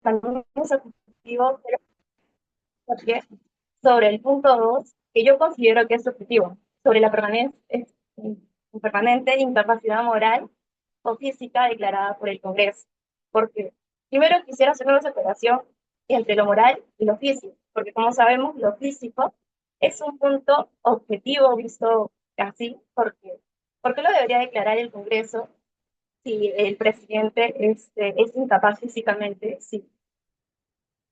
también es objetivo, pero porque sobre el punto 2 que yo considero que es objetivo, sobre la permanente incapacidad moral o física declarada por el Congreso. Porque primero quisiera hacer una separación entre lo moral y lo físico, porque como sabemos, lo físico es un punto objetivo visto así, porque lo debería declarar el Congreso si el presidente es incapaz físicamente, sí.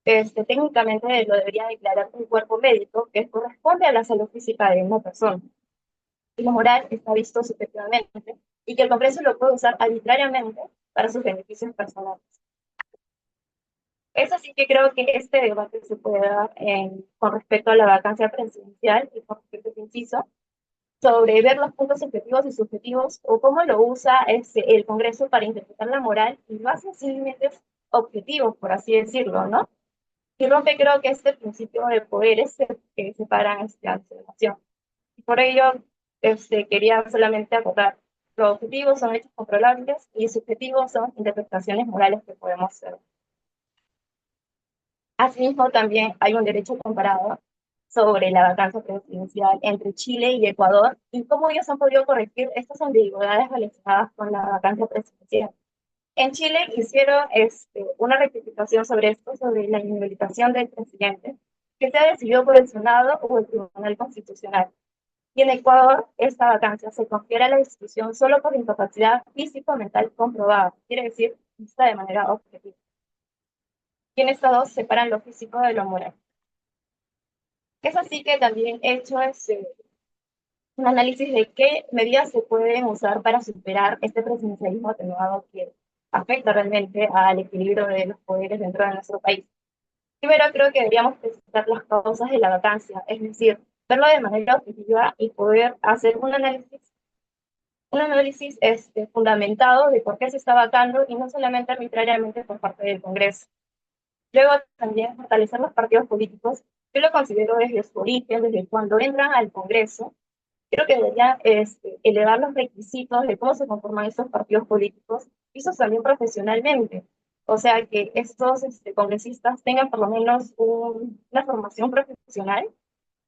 Técnicamente lo debería declarar un cuerpo médico que corresponde a la salud física de una persona. Y lo moral está visto subjetivamente y que el Congreso lo puede usar arbitrariamente para sus beneficios personales. Es así que creo que este debate se puede dar con respecto a la vacancia presidencial y con respecto a este inciso, sobre ver los puntos objetivos y subjetivos o cómo lo usa el Congreso para interpretar la moral y no hace simplemente objetivos, por así decirlo, ¿no? Y rompe creo que este principio de poderes que separan ante la nación. Y por ello quería solamente acotar, los objetivos son hechos controlables y subjetivos son interpretaciones morales que podemos hacer. Asimismo, también hay un derecho comparado sobre la vacancia presidencial entre Chile y Ecuador y cómo ellos han podido corregir estas ambigüedades relacionadas con la vacancia presidencial. En Chile hicieron una rectificación sobre esto, sobre la inhabilitación del presidente, que se ha decidido por el Senado o el Tribunal Constitucional. Y en Ecuador, esta vacancia se confiere a la institución solo por incapacidad físico-mental comprobada, quiere decir, vista de manera objetiva. Y en estos dos separan lo físico de lo moral. Es así que también he hecho un análisis de qué medidas se pueden usar para superar este presidencialismo atenuado que afecta realmente al equilibrio de los poderes dentro de nuestro país. Primero, creo que deberíamos precisar las causas de la vacancia, es decir, verlo de manera objetiva y poder hacer un análisis fundamentado de por qué se está vacando y no solamente arbitrariamente por parte del Congreso. Luego, también fortalecer los partidos políticos. Yo lo considero desde su origen, desde cuando entran al Congreso. Creo que debería elevar los requisitos de cómo se conforman estos partidos políticos, y eso también profesionalmente. O sea, que estos congresistas tengan por lo menos una formación profesional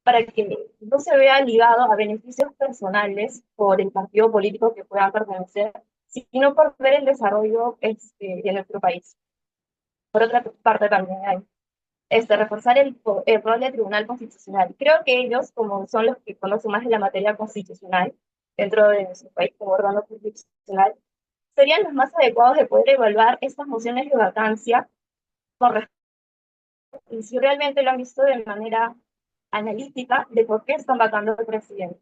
para que no se vea ligado a beneficios personales por el partido político que puedan pertenecer, sino por ver el desarrollo de nuestro país. Por otra parte, también hay reforzar el rol del Tribunal Constitucional. Creo que ellos, como son los que conocen más de la materia constitucional dentro de nuestro país como órgano constitucional, serían los más adecuados de poder evaluar estas mociones de vacancia con respecto y si realmente lo han visto de manera analítica de por qué están vacando al presidente.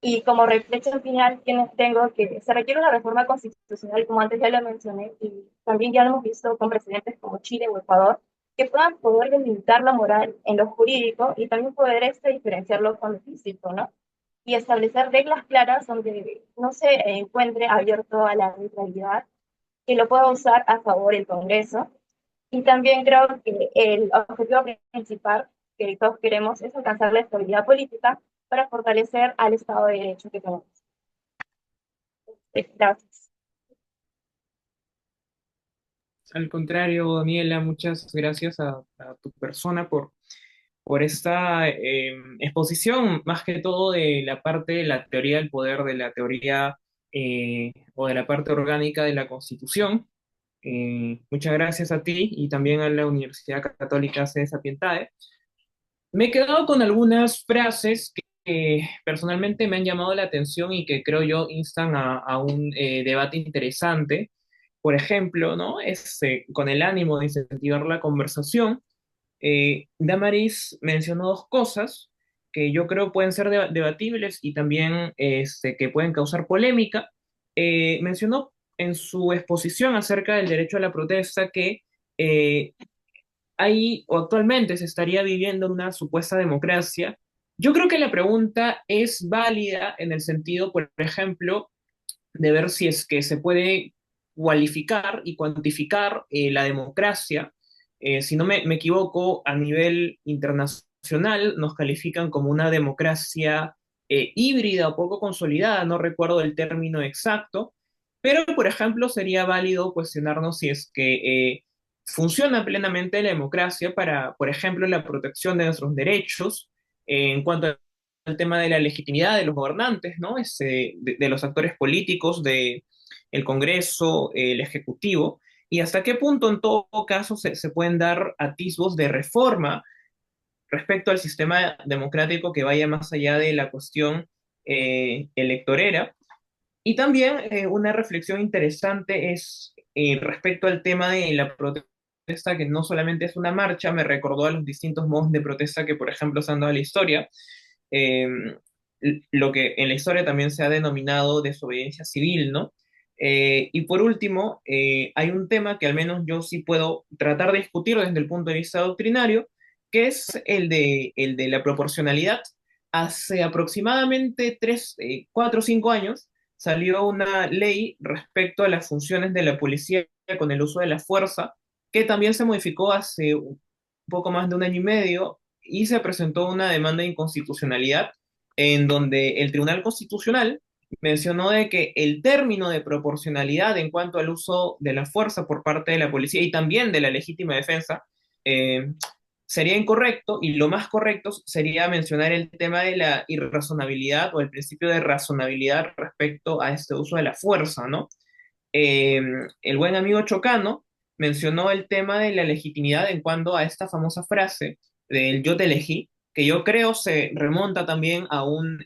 Y como reflexión final, tengo que se requiere una reforma constitucional, como antes ya lo mencioné, y también ya lo hemos visto con presidentes como Chile o Ecuador, que puedan poder delimitar la moral en lo jurídico y también poder diferenciarlo con lo físico, ¿no? Y establecer reglas claras donde no se encuentre abierto a la arbitrariedad, que lo pueda usar a favor el Congreso. Y también creo que el objetivo principal que todos queremos es alcanzar la estabilidad política para fortalecer al Estado de Derecho que tenemos. Gracias. Al contrario, Daniela, muchas gracias a tu persona por esta exposición, más que todo de la parte de la teoría del poder, de la teoría o de la parte orgánica de la Constitución. Muchas gracias a ti y también a la Universidad Católica Sede Sapientae. Me he quedado con algunas frases que personalmente me han llamado la atención y que creo yo instan a un debate interesante. Por ejemplo, ¿no? Con el ánimo de incentivar la conversación, Damaris mencionó dos cosas que yo creo pueden ser debatibles y también que pueden causar polémica. Mencionó en su exposición acerca del derecho a la protesta que eh, hay o actualmente se estaría viviendo una supuesta democracia. Yo creo que la pregunta es válida en el sentido, por ejemplo, de ver si es que se puede cualificar y cuantificar la democracia. Si no me equivoco, a nivel internacional nos califican como una democracia híbrida o poco consolidada, no recuerdo el término exacto, pero por ejemplo sería válido cuestionarnos si es que funciona plenamente la democracia para, por ejemplo, la protección de nuestros derechos, en cuanto al tema de la legitimidad de los gobernantes, ¿no? De los actores políticos, de el Congreso, el Ejecutivo, y hasta qué punto en todo caso se pueden dar atisbos de reforma respecto al sistema democrático que vaya más allá de la cuestión electorera. Y también una reflexión interesante es respecto al tema de la protesta, que no solamente es una marcha, me recordó a los distintos modos de protesta que, por ejemplo, se han dado en la historia, eh, lo que en la historia también se ha denominado desobediencia civil, ¿no? Y por último, hay un tema que al menos yo sí puedo tratar de discutir desde el punto de vista doctrinario, que es el de la proporcionalidad. Hace aproximadamente 4 o 5 años, salió una ley respecto a las funciones de la policía con el uso de la fuerza, que también se modificó hace un poco más de un año y medio y se presentó una demanda de inconstitucionalidad en donde el Tribunal Constitucional mencionó de que el término de proporcionalidad en cuanto al uso de la fuerza por parte de la policía y también de la legítima defensa eh, sería incorrecto y lo más correcto sería mencionar el tema de la irrazonabilidad o el principio de razonabilidad respecto a este uso de la fuerza, ¿no? Eh, el buen amigo Chocano mencionó el tema de la legitimidad en cuanto a esta famosa frase del yo te elegí, que yo creo se remonta también a un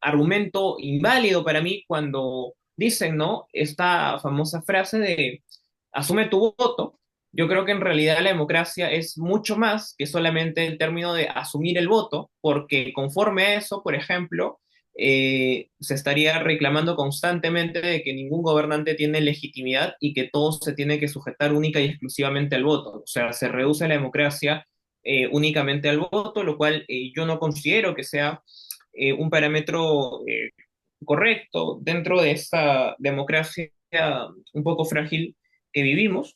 argumento inválido para mí cuando dicen, ¿no? Esta famosa frase de asume tu voto. Yo creo que en realidad la democracia es mucho más que solamente el término de asumir el voto, porque conforme a eso, por ejemplo, se estaría reclamando constantemente de que ningún gobernante tiene legitimidad y que todo se tiene que sujetar única y exclusivamente al voto. O sea, se reduce la democracia únicamente al voto, lo cual yo no considero que sea un parámetro correcto dentro de esta democracia un poco frágil que vivimos.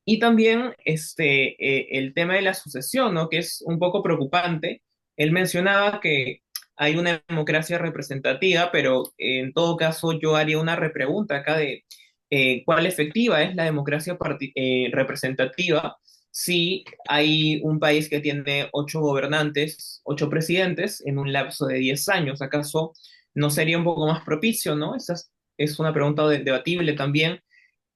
Y también el tema de la sucesión, ¿no? Que es un poco preocupante. Él mencionaba que hay una democracia representativa, pero en todo caso yo haría una repregunta acá de cuál efectiva es la democracia representativa si hay un país que tiene 8 gobernantes, 8 presidentes en un lapso de 10 años. ¿Acaso no sería un poco más propicio, ¿no? Esa es una pregunta debatible también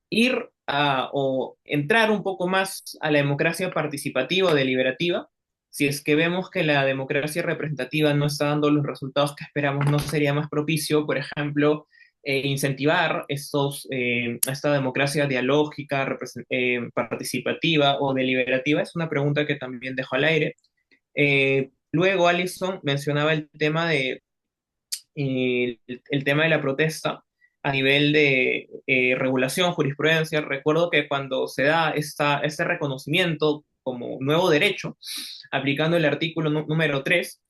ir o entrar un poco más a la democracia participativa o deliberativa. Si es que vemos que la democracia representativa no está dando los resultados que esperamos, no sería más propicio, por ejemplo, incentivar esta democracia dialógica, participativa o deliberativa. Es una pregunta que también dejo al aire. Luego, Alison mencionaba el tema de la protesta a nivel de regulación, jurisprudencia. Recuerdo que cuando se da este reconocimiento como nuevo derecho, aplicando el artículo número 3,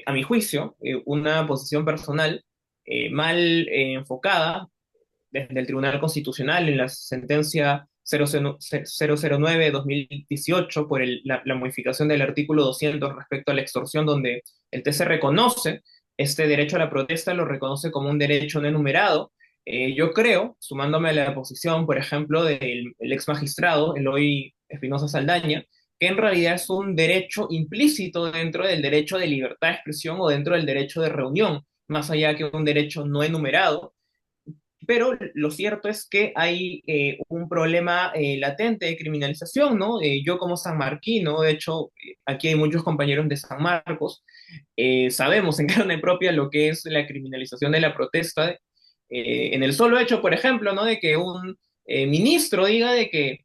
a mi juicio, una posición personal mal enfocada desde el Tribunal Constitucional en la sentencia 009-2018 por la modificación del artículo 200 respecto a la extorsión, donde el TC reconoce este derecho a la protesta, lo reconoce como un derecho no enumerado. Yo creo, sumándome a la posición, por ejemplo, del el ex magistrado Eloy Espinosa Saldaña, que en realidad es un derecho implícito dentro del derecho de libertad de expresión o dentro del derecho de reunión, más allá que un derecho no enumerado. Pero lo cierto es que hay un problema latente de criminalización, ¿no? Yo como sanmarquino, de hecho, aquí hay muchos compañeros de San Marcos, sabemos en carne propia lo que es la criminalización de la protesta, en el solo hecho, por ejemplo, ¿no? De que un ministro diga de que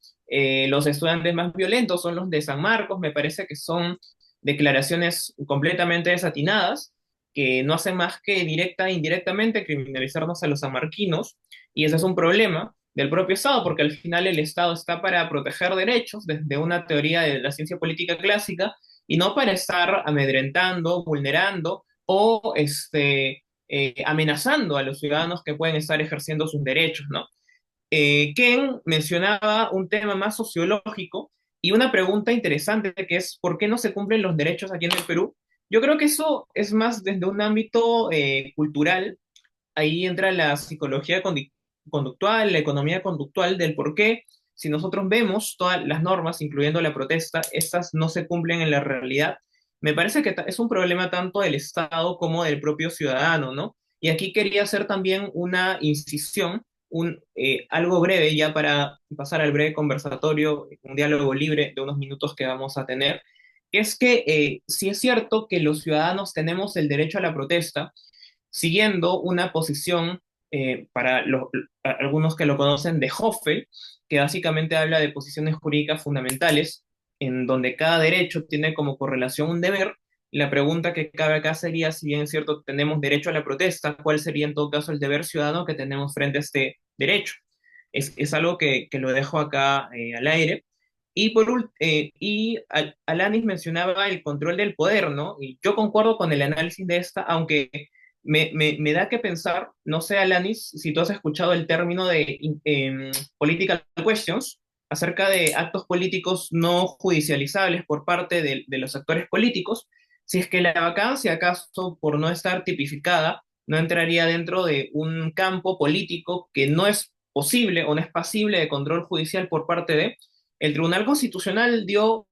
los estudiantes más violentos son los de San Marcos, me parece que son declaraciones completamente desatinadas que no hacen más que directa e indirectamente criminalizarnos a los sanmarquinos, y ese es un problema del propio Estado, porque al final el Estado está para proteger derechos desde una teoría de la ciencia política clásica y no para estar amedrentando, vulnerando o amenazando a los ciudadanos que pueden estar ejerciendo sus derechos, ¿no? Ken mencionaba un tema más sociológico y una pregunta interesante que es ¿por qué no se cumplen los derechos aquí en el Perú? Yo creo que eso es más desde un ámbito cultural. Ahí entra la psicología conductual, la economía conductual del por qué si nosotros vemos todas las normas, incluyendo la protesta, estas no se cumplen en la realidad. Me parece que es un problema tanto del Estado como del propio ciudadano, ¿no? Y aquí quería hacer también una incisión, algo breve ya para pasar al breve conversatorio, un diálogo libre de unos minutos que vamos a tener, que es que sí es cierto que los ciudadanos tenemos el derecho a la protesta, siguiendo una posición para algunos que lo conocen de Hoffel, que básicamente habla de posiciones jurídicas fundamentales, en donde cada derecho tiene como correlación un deber. La pregunta que cabe acá sería, si bien es cierto, tenemos derecho a la protesta, ¿cuál sería en todo caso el deber ciudadano que tenemos frente a este derecho? Es algo que lo dejo acá al aire. Alanis mencionaba el control del poder, ¿no? Y yo concuerdo con el análisis de esta, aunque me da que pensar, no sé, Alanis, si tú has escuchado el término de political questions, acerca de actos políticos no judicializables por parte de los actores políticos, si es que la vacancia, acaso, por no estar tipificada, no entraría dentro de un campo político que no es posible o no es pasible de control judicial por parte de. El Tribunal Constitucional dio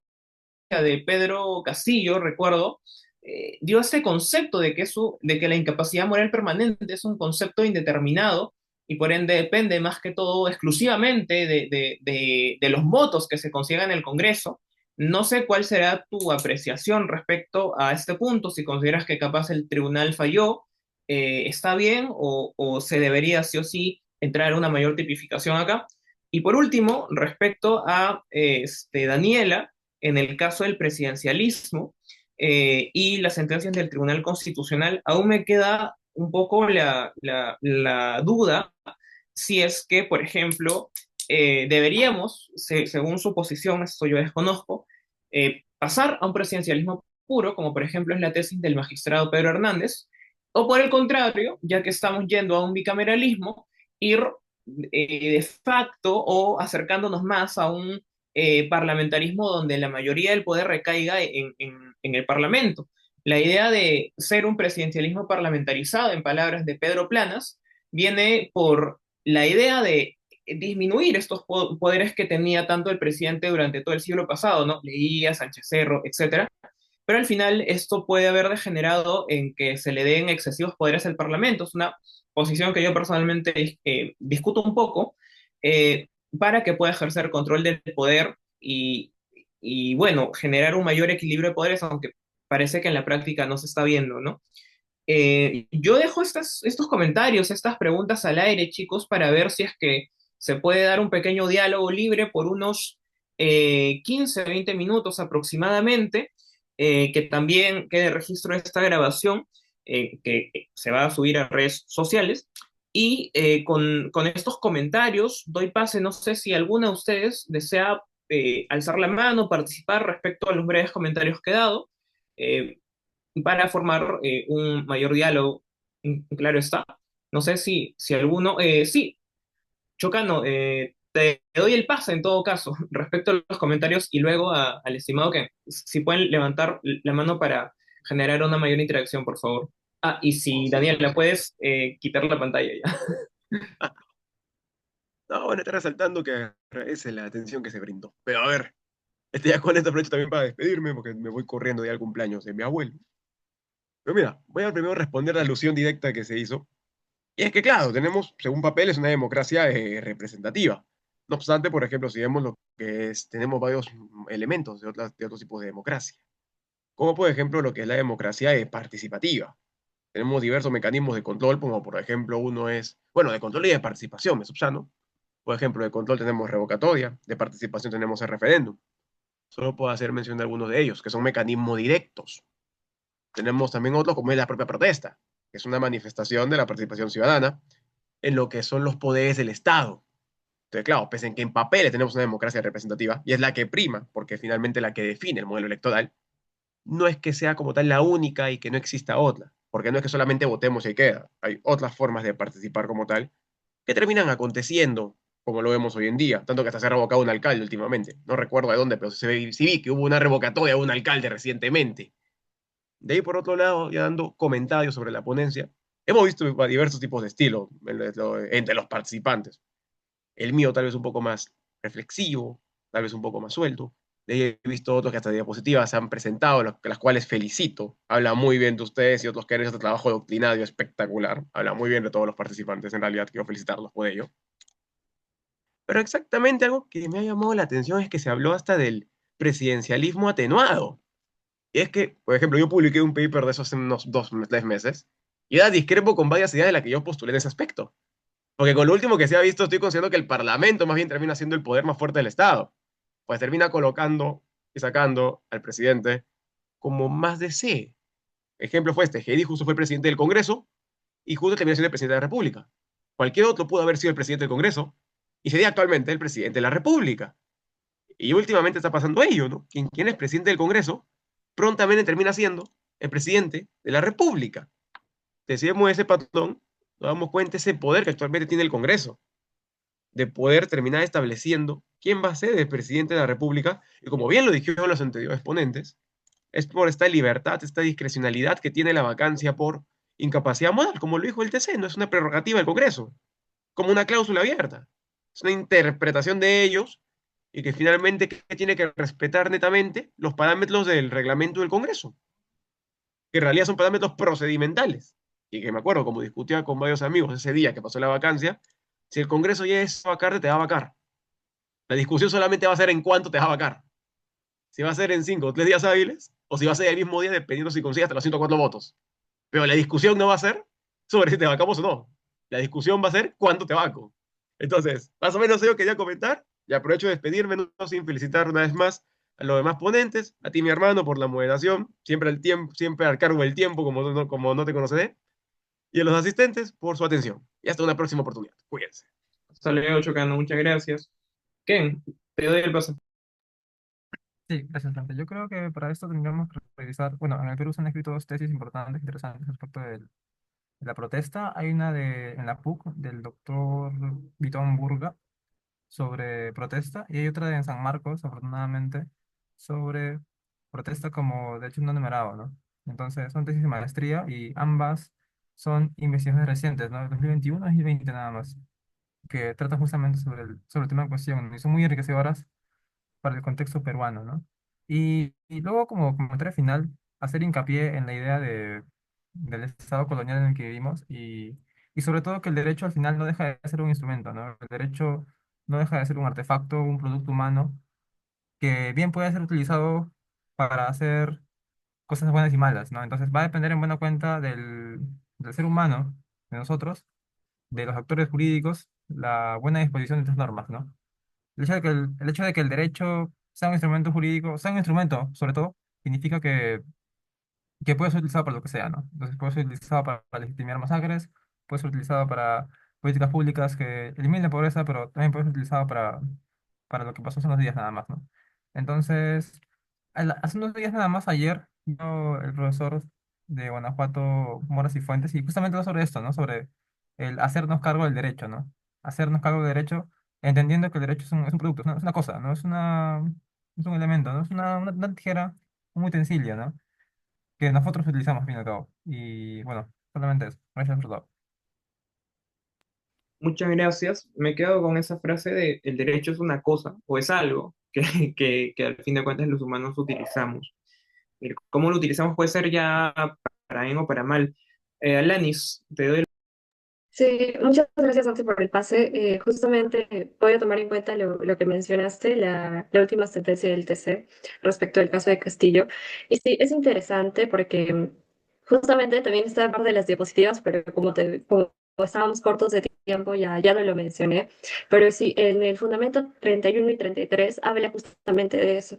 de Pedro Castillo, recuerdo, dio este concepto de que la incapacidad moral permanente es un concepto indeterminado y por ende depende más que todo exclusivamente de los votos que se consigan en el Congreso. No sé cuál será tu apreciación respecto a este punto, si consideras que capaz el tribunal falló, está bien o se debería sí o sí entrar a una mayor tipificación acá. Y por último, respecto a Daniela, en el caso del presidencialismo y las sentencias del Tribunal Constitucional, aún me queda un poco la duda si es que, por ejemplo, deberíamos, según su posición, esto yo desconozco, pasar a un presidencialismo puro, como por ejemplo es la tesis del magistrado Pedro Hernández, o por el contrario, ya que estamos yendo a un bicameralismo, ir de facto o acercándonos más a un parlamentarismo donde la mayoría del poder recaiga en el Parlamento. La idea de ser un presidencialismo parlamentarizado, en palabras de Pedro Planas, viene por la idea de disminuir estos poderes que tenía tanto el presidente durante todo el siglo pasado, ¿no? Leía, Sánchez Cerro, etcétera. Pero al final esto puede haber degenerado en que se le den excesivos poderes al Parlamento. Es una posición que yo personalmente discuto un poco, para que pueda ejercer control del poder bueno, generar un mayor equilibrio de poderes, aunque parece que en la práctica no se está viendo, ¿no? Yo dejo estos comentarios, estas preguntas al aire, chicos, para ver si es que se puede dar un pequeño diálogo libre por unos 15, 20 minutos aproximadamente, que también quede registro de esta grabación, que se va a subir a redes sociales. Y con estos comentarios doy pase, no sé si alguna de ustedes desea alzar la mano, participar respecto a los breves comentarios que he dado. Eh, para formar un mayor diálogo, claro está. No sé si alguno, sí, Chocano, te doy el pase en todo caso respecto a los comentarios y luego al estimado que si pueden levantar la mano para generar una mayor interacción, por favor. Ah, y si Daniel, ¿la puedes quitar la pantalla ya? No, bueno, está resaltando que agradece la atención que se brindó. Pero a ver, ya con esta aprovecho también para despedirme, porque me voy corriendo ya al cumpleaños de mi abuelo. Pero mira, voy a primero responder la alusión directa que se hizo. Y es que, claro, tenemos, según papeles, una democracia representativa. No obstante, por ejemplo, si vemos lo que es, tenemos varios elementos de otros tipos de democracia. Como por ejemplo lo que es la democracia participativa. Tenemos diversos mecanismos de control, como por ejemplo uno es, bueno, de control y de participación, me subsano. Por ejemplo, de control tenemos revocatoria, de participación tenemos el referéndum. Solo puedo hacer mención de algunos de ellos, que son mecanismos directos. Tenemos también otros como es la propia protesta, que es una manifestación de la participación ciudadana en lo que son los poderes del Estado. Entonces, claro, pese en que en papeles tenemos una democracia representativa, y es la que prima, porque finalmente la que define el modelo electoral, no es que sea como tal la única y que no exista otra, porque no es que solamente votemos y queda, hay otras formas de participar como tal, que terminan aconteciendo, como lo vemos hoy en día, tanto que hasta se ha revocado un alcalde últimamente, no recuerdo de dónde, pero sí vi que hubo una revocatoria de un alcalde recientemente. De ahí, por otro lado, ya dando comentarios sobre la ponencia, hemos visto diversos tipos de estilo entre los participantes. El mío tal vez un poco más reflexivo, tal vez un poco más suelto. De ahí he visto otros que hasta diapositivas se han presentado, las cuales felicito. Habla muy bien de ustedes y otros que han hecho este trabajo doctrinario espectacular. Habla muy bien de todos los participantes, en realidad quiero felicitarlos por ello. Pero exactamente algo que me ha llamado la atención es que se habló hasta del presidencialismo atenuado. Y es que, por ejemplo, yo publiqué un paper de eso hace unos 2, 3 meses, y era discrepo con varias ideas de las que yo postulé en ese aspecto. Porque con lo último que se ha visto, estoy considerando que el Parlamento más bien termina siendo el poder más fuerte del Estado. Pues termina colocando y sacando al presidente como más desee. Ejemplo fue este, Heidi justo fue el presidente del Congreso y justo terminó siendo el presidente de la República. Cualquier otro pudo haber sido el presidente del Congreso y sería actualmente el presidente de la República. Y últimamente está pasando ello, ¿no? Quien es presidente del Congreso prontamente termina siendo el presidente de la República. Decíamos ese patrón, nos damos cuenta ese poder que actualmente tiene el Congreso, de poder terminar estableciendo quién va a ser el presidente de la República, y como bien lo dijeron los anteriores ponentes, es por esta libertad, esta discrecionalidad que tiene la vacancia por incapacidad moral, como lo dijo el TC, no es una prerrogativa del Congreso, como una cláusula abierta, es una interpretación de ellos y que finalmente que tiene que respetar netamente los parámetros del reglamento del Congreso, que en realidad son parámetros procedimentales, y que me acuerdo, como discutía con varios amigos ese día que pasó la vacancia, si el Congreso ya es vacar, te va a vacar. La discusión solamente va a ser en cuánto te va a vacar. Si va a ser en 5 o 3 días hábiles, o si va a ser el mismo día, dependiendo si consigues hasta los 104 votos. Pero la discusión no va a ser sobre si te vacamos o no. La discusión va a ser cuánto te vaco. Entonces, más o menos eso quería comentar, y aprovecho de despedirme, no sin felicitar una vez más a los demás ponentes, a ti mi hermano por la moderación, siempre al tiempo, siempre al cargo del tiempo, como no te conoceré, y a los asistentes por su atención. Y hasta una próxima oportunidad. Cuídense. Hasta luego, Chocano, muchas gracias. Ken, te doy el paso. Sí, gracias, Dante. Yo creo que para esto tendríamos que revisar, bueno, en el Perú se han escrito dos tesis importantes, interesantes respecto de la protesta. Hay una en la PUC del doctor Vitón Burga sobre protesta y hay otra en San Marcos, afortunadamente, sobre protesta como de hecho no numerado, ¿no? Entonces son tesis de maestría y ambas son investigaciones recientes, ¿no? 2021 y 2020 nada más, que tratan justamente sobre el tema en cuestión, ¿no? Y son muy enriquecedoras para el contexto peruano, ¿no? Y luego, como comentario final, hacer hincapié en la idea del Estado colonial en el que vivimos y sobre todo que el derecho al final no deja de ser un instrumento, ¿no? El derecho no deja de ser un artefacto, un producto humano que bien puede ser utilizado para hacer cosas buenas y malas, ¿no? Entonces va a depender en buena cuenta del ser humano, de nosotros, de los actores jurídicos, la buena disposición de estas normas, ¿no? El hecho de que el derecho sea un instrumento jurídico, sea un instrumento, sobre todo, significa que puede ser utilizado para lo que sea, ¿no? Entonces puede ser utilizado para legitimar masacres, puede ser utilizado para políticas públicas que eliminen la pobreza, pero también puede ser utilizado para lo que pasó hace unos días nada más, ¿no? Entonces, hace unos días nada más, ayer, vino el profesor de Guanajuato, Moras y Fuentes, y justamente habló sobre esto, ¿no? Sobre el hacernos cargo del derecho, ¿no? Hacernos cargo del derecho, entendiendo que el derecho es un producto, es una cosa, ¿no? Es un elemento, ¿no? Es una tijera, un utensilio, ¿no? Que nosotros utilizamos, al fin y al cabo. Y bueno, solamente eso. Gracias por todo. Muchas gracias. Me quedo con esa frase de el derecho es una cosa o es algo que, que al fin de cuentas los humanos utilizamos. Cómo lo utilizamos puede ser ya para bien o para mal. Alanis, te doy el... Sí, muchas gracias, Santi, por el pase. Justamente voy a tomar en cuenta lo que mencionaste, la última sentencia del TC respecto al caso de Castillo. Y sí, es interesante porque justamente también está parte de las diapositivas, pero como estábamos cortos de tiempo, ya no lo mencioné. Pero sí, en el fundamento 31 y 33 habla justamente de eso.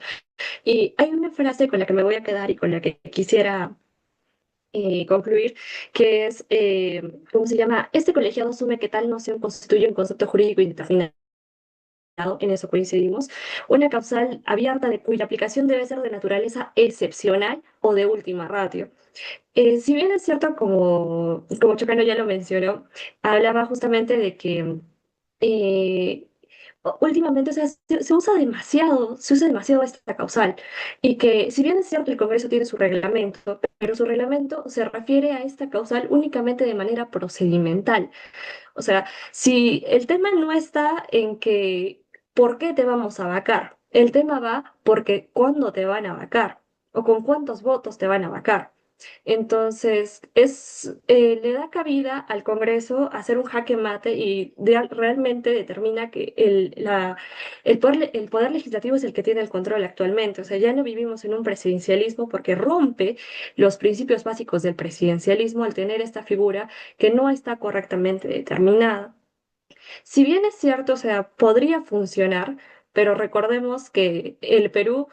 Y hay una frase con la que me voy a quedar y con la que quisiera concluir, que es, ¿cómo se llama? Este colegiado asume que tal noción constituye un concepto jurídico indeterminado, en eso coincidimos, una causal abierta de cuya aplicación debe ser de naturaleza excepcional o de última ratio. Si bien es cierto, como Chocano ya lo mencionó, hablaba justamente de que eh, últimamente, o sea, se usa demasiado esta causal. Y que, si bien es cierto, el Congreso tiene su reglamento, pero su reglamento se refiere a esta causal únicamente de manera procedimental. O sea, si el tema no está en que ¿por qué te vamos a vacar? El tema va porque cuándo te van a vacar o con cuántos votos te van a vacar. Entonces, le da cabida al Congreso a hacer un jaque mate y realmente determina que el poder legislativo es el que tiene el control actualmente. O sea, ya no vivimos en un presidencialismo porque rompe los principios básicos del presidencialismo al tener esta figura que no está correctamente determinada. Si bien es cierto, o sea, podría funcionar, pero recordemos que el Perú,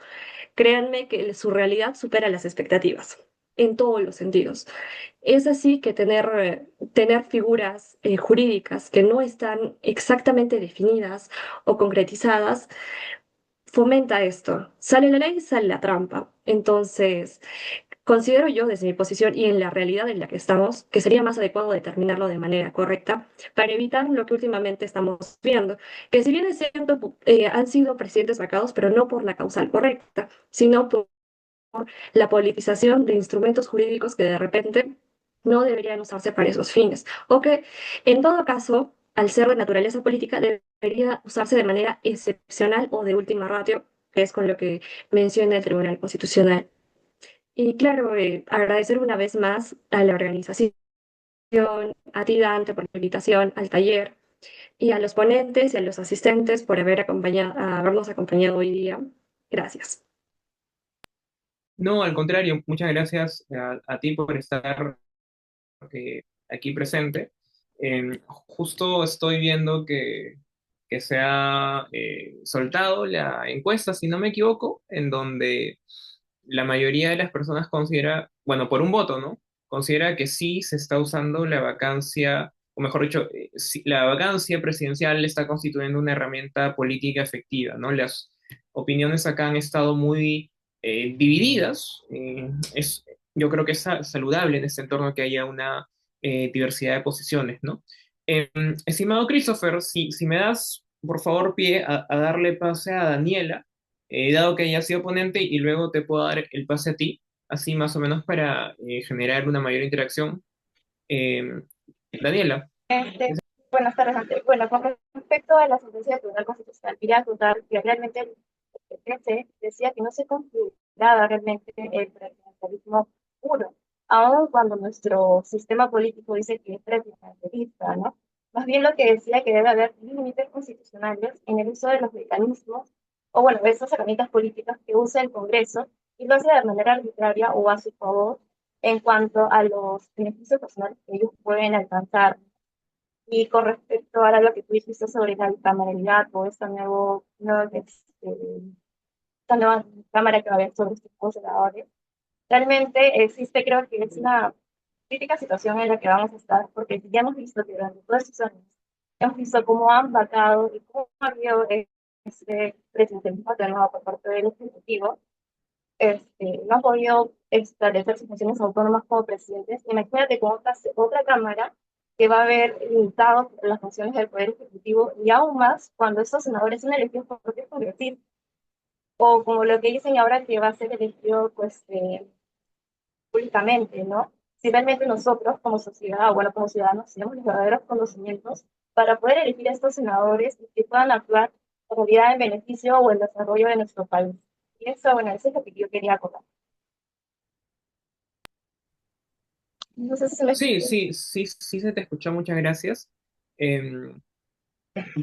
créanme que su realidad supera las expectativas en todos los sentidos. Es así que tener figuras jurídicas que no están exactamente definidas o concretizadas fomenta esto. Sale la ley, sale la trampa. Entonces, considero yo desde mi posición y en la realidad en la que estamos que sería más adecuado determinarlo de manera correcta para evitar lo que últimamente estamos viendo, que si bien es cierto, han sido presidentes vacados, pero no por la causal correcta, sino por la politización de instrumentos jurídicos que de repente no deberían usarse para esos fines, o que en todo caso, al ser de naturaleza política, debería usarse de manera excepcional o de última ratio, que es con lo que menciona el Tribunal Constitucional. Y claro, agradecer una vez más a la organización, a ti Dante por la invitación, al taller, y a los ponentes y a los asistentes por habernos acompañado hoy día. Gracias. No, al contrario, muchas gracias a ti por estar aquí presente. Justo estoy viendo que se ha soltado la encuesta, si no me equivoco, en donde la mayoría de las personas considera, bueno, por un voto, ¿no? Considera que sí se está usando la vacancia, o mejor dicho, sí, la vacancia presidencial está constituyendo una herramienta política efectiva, ¿no? Las opiniones acá han estado muy divididas. Yo creo que es saludable en este entorno que haya una diversidad de posiciones, ¿no? Estimado Christopher, si me das, por favor, pie a darle pase a Daniela, dado que ella ha sido ponente, y luego te puedo dar el pase a ti, así más o menos para generar una mayor interacción. Eh, Daniela. Este, Buenas tardes, Ante. Bueno, con respecto a la sentencia del Tribunal Constitucional, quería contar que realmente el TC decía que no se configuraba realmente el presidencialismo puro, aun cuando nuestro sistema político dice que es presidencialista, ¿no? Más bien lo que decía que debe haber límites constitucionales en el uso de los mecanismos, o bueno, de esas herramientas políticas que usa el Congreso y lo hace de manera arbitraria o a su favor en cuanto a los beneficios personales que ellos pueden alcanzar. Y con respecto a lo que tú dijiste sobre la bicameralidad o esta nueva cámara que va a haber sobre estos conservadores, realmente existe, creo que es una crítica situación en la que vamos a estar, porque ya hemos visto que durante todos estos años hemos visto cómo han vacado y cómo ha habido este presidencialismo de nuevo por parte del Ejecutivo, no han podido establecer sus funciones autónomas como presidentes. Imagínate con otra cámara que va a haber limitado las funciones del Poder Ejecutivo y aún más cuando estos senadores son elegidos por propios congresistas, o como lo que dicen ahora que va a ser elegido pues, públicamente, ¿no? Si realmente nosotros como sociedad, o bueno, como ciudadanos, tenemos los verdaderos conocimientos para poder elegir a estos senadores y que puedan actuar en realidad en beneficio o en desarrollo de nuestro país. Y eso, bueno, eso es lo que yo quería acordar. No sé si se me Sí, expliqué. sí se te escuchó, muchas gracias. Eh,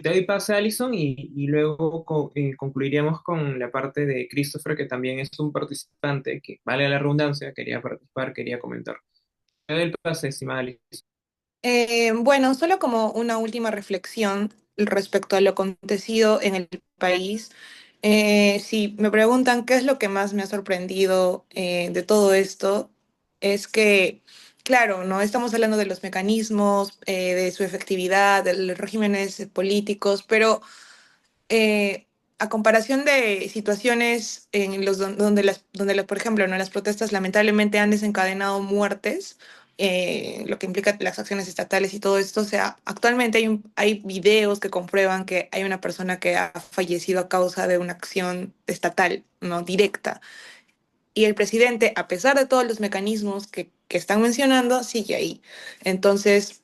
Te doy pase a Alison y luego concluiríamos con la parte de Christopher, que también es un participante que, vale la redundancia, quería participar, quería comentar. Te doy el pase, estimada Alison. Bueno, solo como una última reflexión respecto a lo acontecido en el país. Si me preguntan qué es lo que más me ha sorprendido de todo esto, es que, claro, no estamos hablando de los mecanismos, de su efectividad, de los regímenes políticos, pero eh, a comparación de situaciones en por ejemplo, ¿no? Las protestas lamentablemente han desencadenado muertes, lo que implica las acciones estatales y todo esto, o sea, actualmente hay videos que comprueban que hay una persona que ha fallecido a causa de una acción estatal, no directa. Y el presidente, a pesar de todos los mecanismos que están mencionando, sigue ahí. Entonces,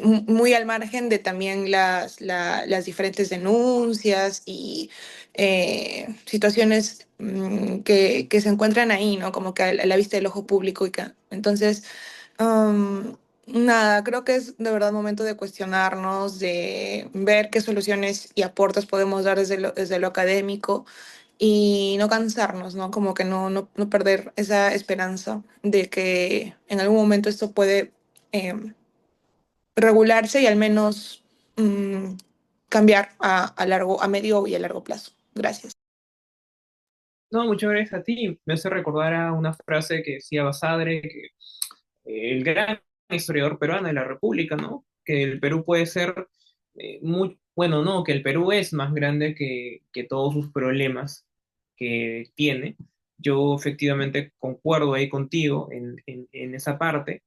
muy al margen de también las diferentes denuncias y situaciones que se encuentran ahí, ¿no? Como que a la vista del ojo público. Entonces, nada, creo que es de verdad momento de cuestionarnos, de ver qué soluciones y aportes podemos dar desde lo académico y no cansarnos, ¿no? Como que no perder esa esperanza de que en algún momento esto puede regularse y al menos mm, cambiar a medio y a largo plazo. Gracias. No, muchas gracias a ti. Me hace recordar a una frase que decía Basadre, que el gran historiador peruano de la República, ¿no? Que el Perú puede ser muy, bueno, no, que el Perú es más grande que todos sus problemas que tiene. Yo efectivamente concuerdo ahí contigo en esa parte.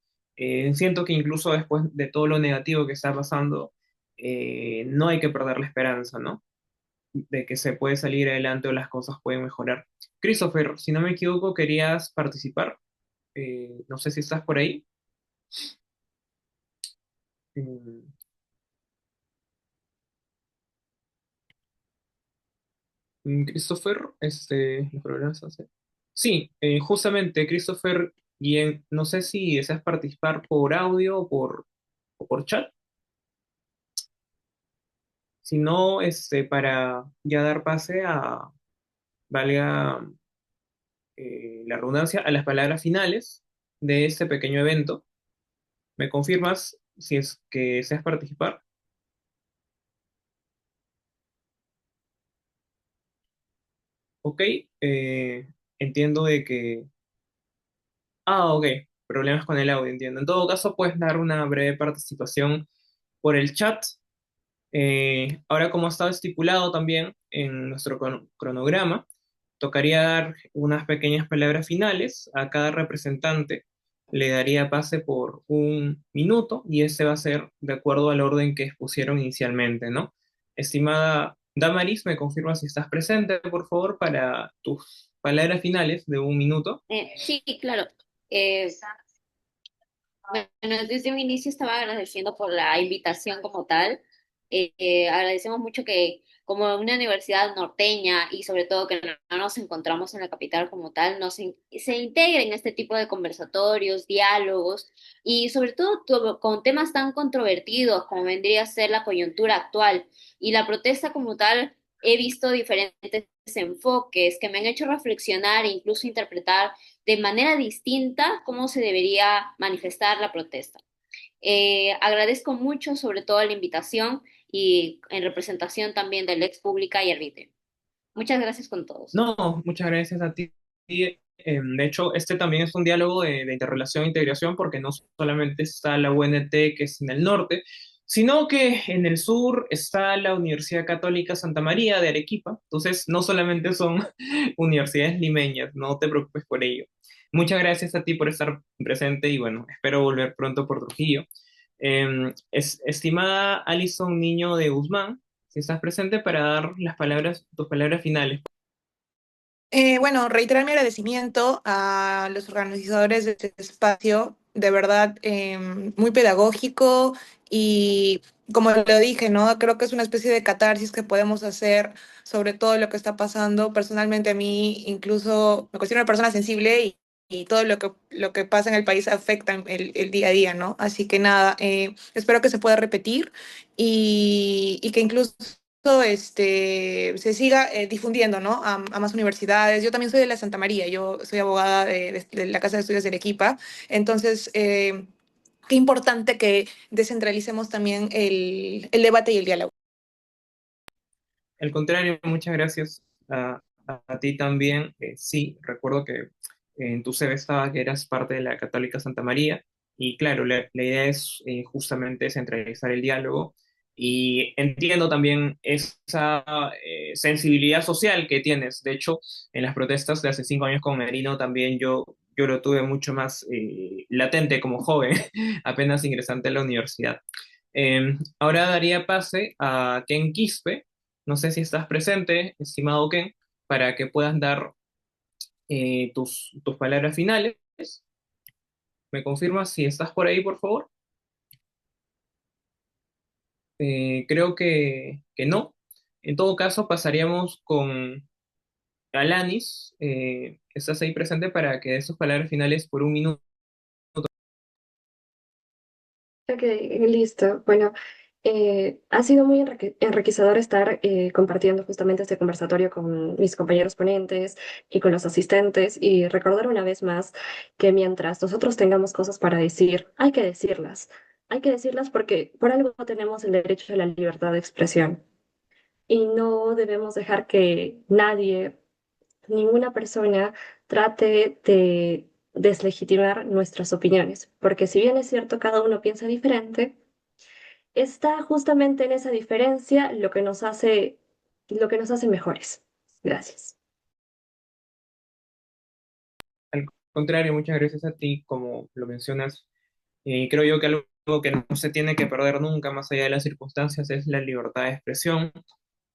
Siento que incluso después de todo lo negativo que está pasando, no hay que perder la esperanza, ¿no? De que se puede salir adelante o las cosas pueden mejorar. Christopher, si no me equivoco, querías participar. No sé si estás por ahí. Mm, Christopher, los problemas sí, justamente, Christopher, no sé si deseas participar por audio o por chat. Si no, para ya dar pase valga la redundancia, a las palabras finales de este pequeño evento. ¿Me confirmas si es que deseas participar? Ok, entiendo de que... Ah, ok, problemas con el audio, entiendo. En todo caso, puedes dar una breve participación por el chat. Ahora, como estaba estipulado también en nuestro cronograma, tocaría dar unas pequeñas palabras finales a cada representante. Le daría pase por 1 minuto y ese va a ser de acuerdo al orden que expusieron inicialmente, ¿no? Estimada Damaris, ¿me confirma si estás presente, por favor, para tus palabras finales de 1 minuto? Sí, claro. Eh, bueno, desde un inicio estaba agradeciendo por la invitación como tal. Agradecemos mucho que como una universidad norteña y sobre todo que no nos encontramos en la capital como tal, se integren este tipo de conversatorios, diálogos y sobre todo con temas tan controvertidos como vendría a ser la coyuntura actual y la protesta como tal. He visto diferentes enfoques que me han hecho reflexionar e incluso interpretar de manera distinta cómo se debería manifestar la protesta. Agradezco mucho sobre todo la invitación y en representación también de la ex pública y arbitrio. Muchas gracias con todos. No, muchas gracias a ti. De hecho, este también es un diálogo de interrelación e integración porque no solamente está la UNT, que es en el norte, sino que en el sur está la Universidad Católica Santa María de Arequipa. Entonces, no solamente son universidades limeñas, no te preocupes por ello. Muchas gracias a ti por estar presente y bueno, espero volver pronto por Trujillo. Estimada Alison Niño de Guzmán, si estás presente para dar tus palabras finales. Bueno, reiterar mi agradecimiento a los organizadores de este espacio, de verdad muy pedagógico y como lo dije, ¿no? Creo que es una especie de catarsis que podemos hacer sobre todo lo que está pasando. Personalmente a mí incluso me considero una persona sensible y todo lo que pasa en el país afecta el día a día, ¿no? Así que nada, espero que se pueda repetir y que incluso se siga difundiendo, ¿no? A más universidades. Yo también soy de la Santa María, yo soy abogada de la Casa de Estudios de Arequipa, entonces qué importante que descentralicemos también el debate y el diálogo. Al contrario, muchas gracias a ti también. Sí, recuerdo que en tu CV estaba que eras parte de la Católica Santa María y claro, la idea es justamente centralizar el diálogo y entiendo también esa sensibilidad social que tienes. De hecho, en las protestas de hace 5 años con Merino también yo lo tuve mucho más latente como joven, apenas ingresante a la universidad. Ahora daría pase a Ken Quispe. No sé si estás presente, estimado Ken, para que puedas dar tus palabras finales. ¿Me confirmas si estás por ahí, por favor? Creo que no. En todo caso, pasaríamos con Alanis. ¿Estás ahí presente para que des sus palabras finales por un minuto? Ok, listo. Bueno, ha sido muy enriquecedor estar compartiendo justamente este conversatorio con mis compañeros ponentes y con los asistentes y recordar una vez más que mientras nosotros tengamos cosas para decir, hay que decirlas. Hay que decirlas porque por algo tenemos el derecho a la libertad de expresión y no debemos dejar que nadie, ninguna persona trate de deslegitimar nuestras opiniones, porque si bien es cierto, cada uno piensa diferente, está justamente en esa diferencia lo que nos hace mejores. Gracias. Al contrario, muchas gracias a ti, como lo mencionas. Creo yo que algo que no se tiene que perder nunca, más allá de las circunstancias, es la libertad de expresión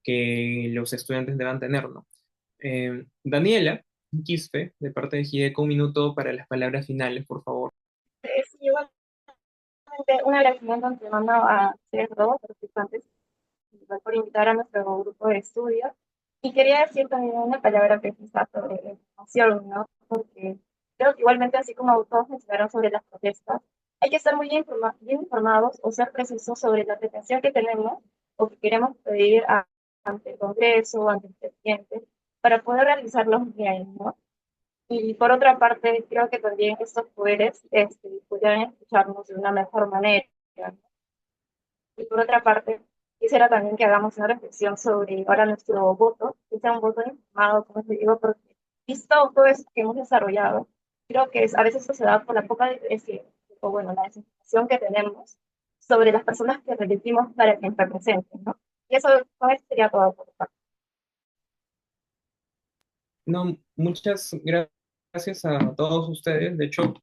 que los estudiantes deban tener, ¿no? Daniela Quispe, de parte de GIDECO, un minuto para las palabras finales, por favor. Sí, igualmente un agradecimiento antemano a ustedes dos, participantes, igual por invitar a nuestro grupo de estudio. Y quería decir también una palabra precisa sobre la información, ¿no? Porque creo que igualmente, así como todos mencionaron sobre las protestas, hay que estar muy bien informados o ser precisos sobre la pretensión que tenemos o que queremos pedir ante el Congreso o ante el presidente para poder realizarlos bien, ¿no? Y por otra parte, creo que también estos poderes pudieran escucharnos de una mejor manera, ¿no? Y por otra parte, quisiera también que hagamos una reflexión sobre ahora nuestro voto, que sea un voto informado, como te digo, porque visto todo eso que hemos desarrollado, creo que a veces eso se da por la poca o bueno, la desinformación que tenemos sobre las personas que elegimos para que nos representen, ¿no? Y eso, con eso sería todo por mi parte. No, muchas gracias a todos ustedes. De hecho,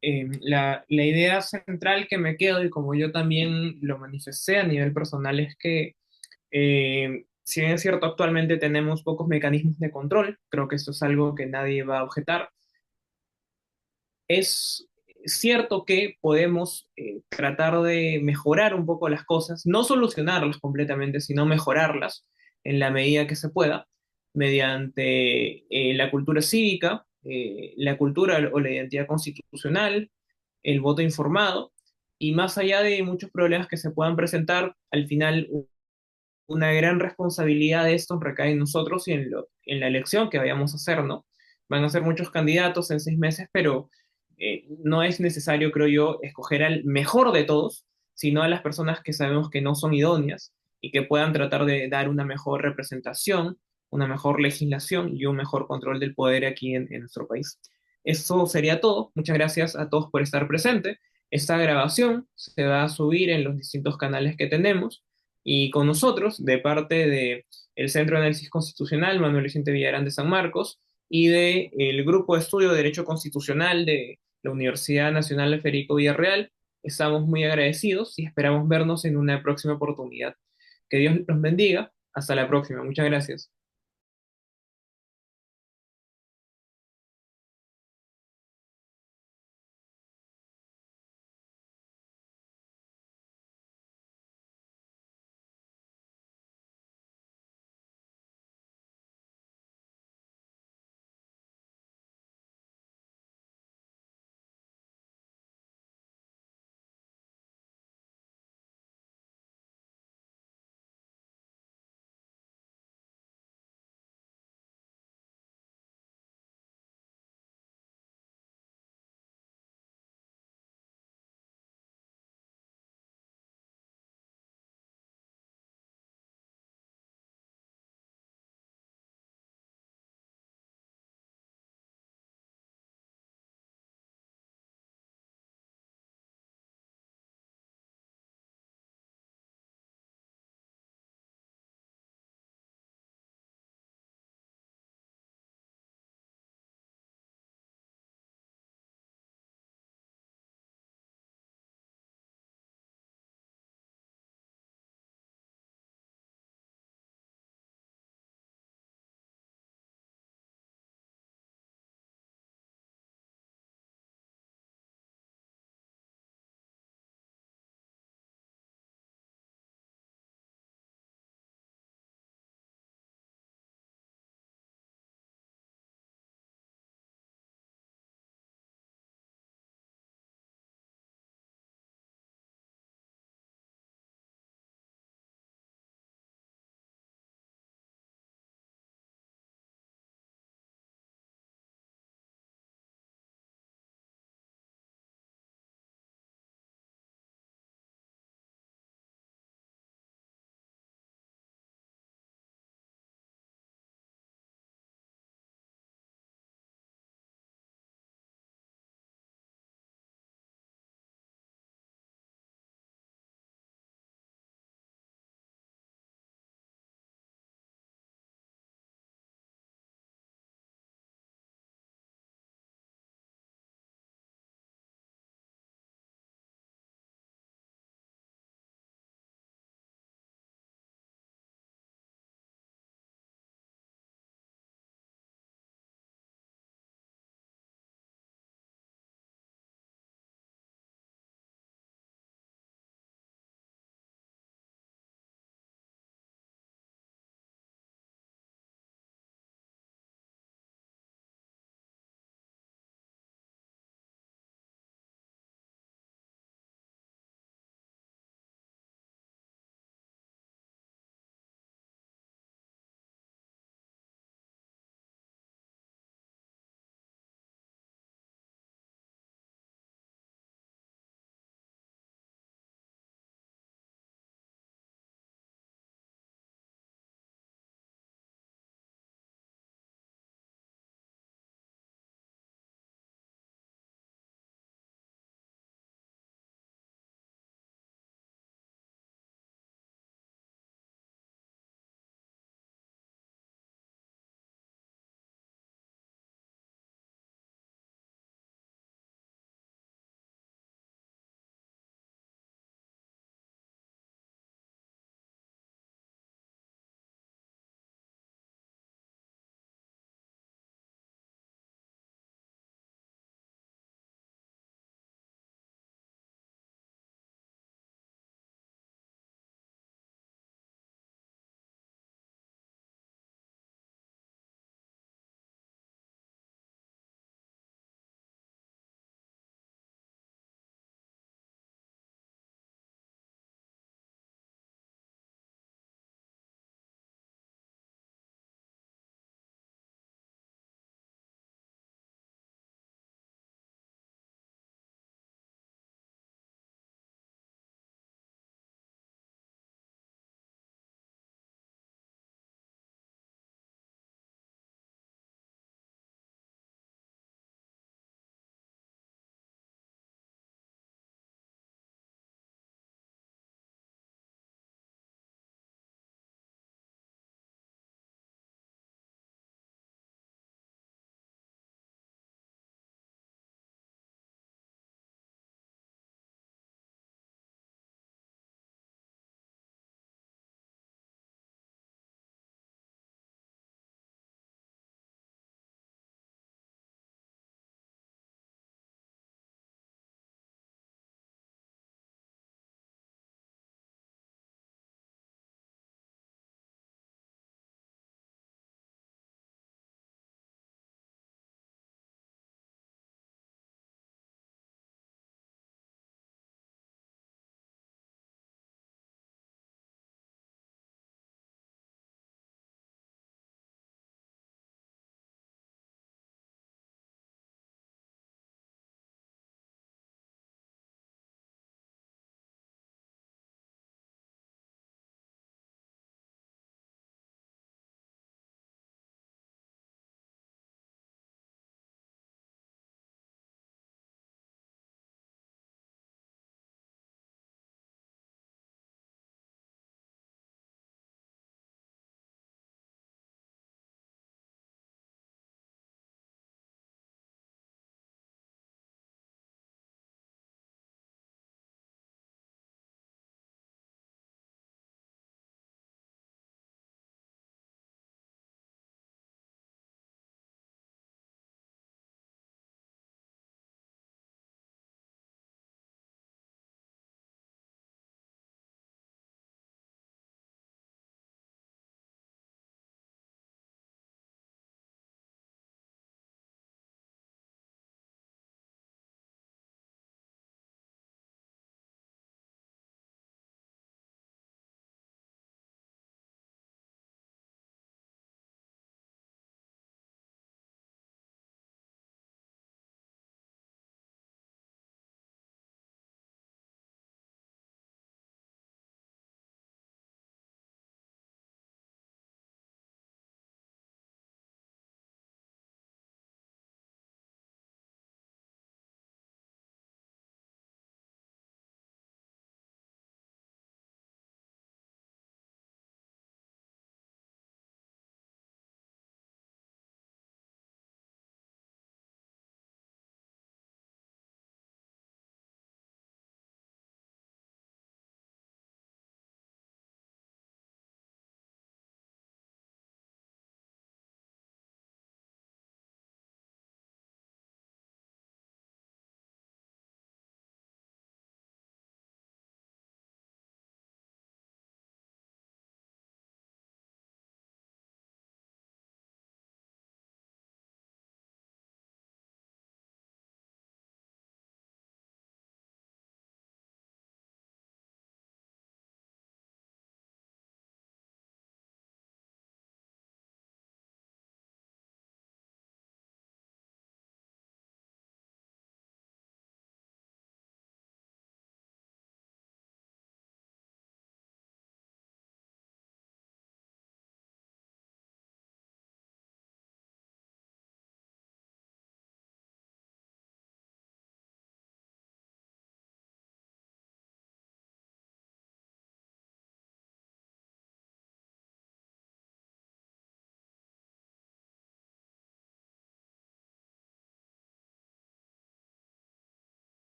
la idea central que me quedo, y como yo también lo manifesté a nivel personal, es que si bien es cierto, actualmente tenemos pocos mecanismos de control, creo que esto es algo que nadie va a objetar. Es cierto que podemos tratar de mejorar un poco las cosas, no solucionarlas completamente, sino mejorarlas en la medida que se pueda, mediante la cultura cívica, la cultura o la identidad constitucional, el voto informado, y más allá de muchos problemas que se puedan presentar, al final una gran responsabilidad de esto recae en nosotros y en la elección que vayamos a hacer, ¿no? Van a ser muchos candidatos en 6 meses, pero no es necesario, creo yo, escoger al mejor de todos, sino a las personas que sabemos que no son idóneas y que puedan tratar de dar una mejor representación, una mejor legislación y un mejor control del poder aquí en nuestro país. Eso sería todo. Muchas gracias a todos por estar presentes. Esta grabación se va a subir en los distintos canales que tenemos y con nosotros, de parte del Centro de Análisis Constitucional Manuel Vicente Villarán de San Marcos y del Grupo de Estudio de Derecho Constitucional de la Universidad Nacional Federico Villarreal, estamos muy agradecidos y esperamos vernos en una próxima oportunidad. Que Dios los bendiga. Hasta la próxima. Muchas gracias.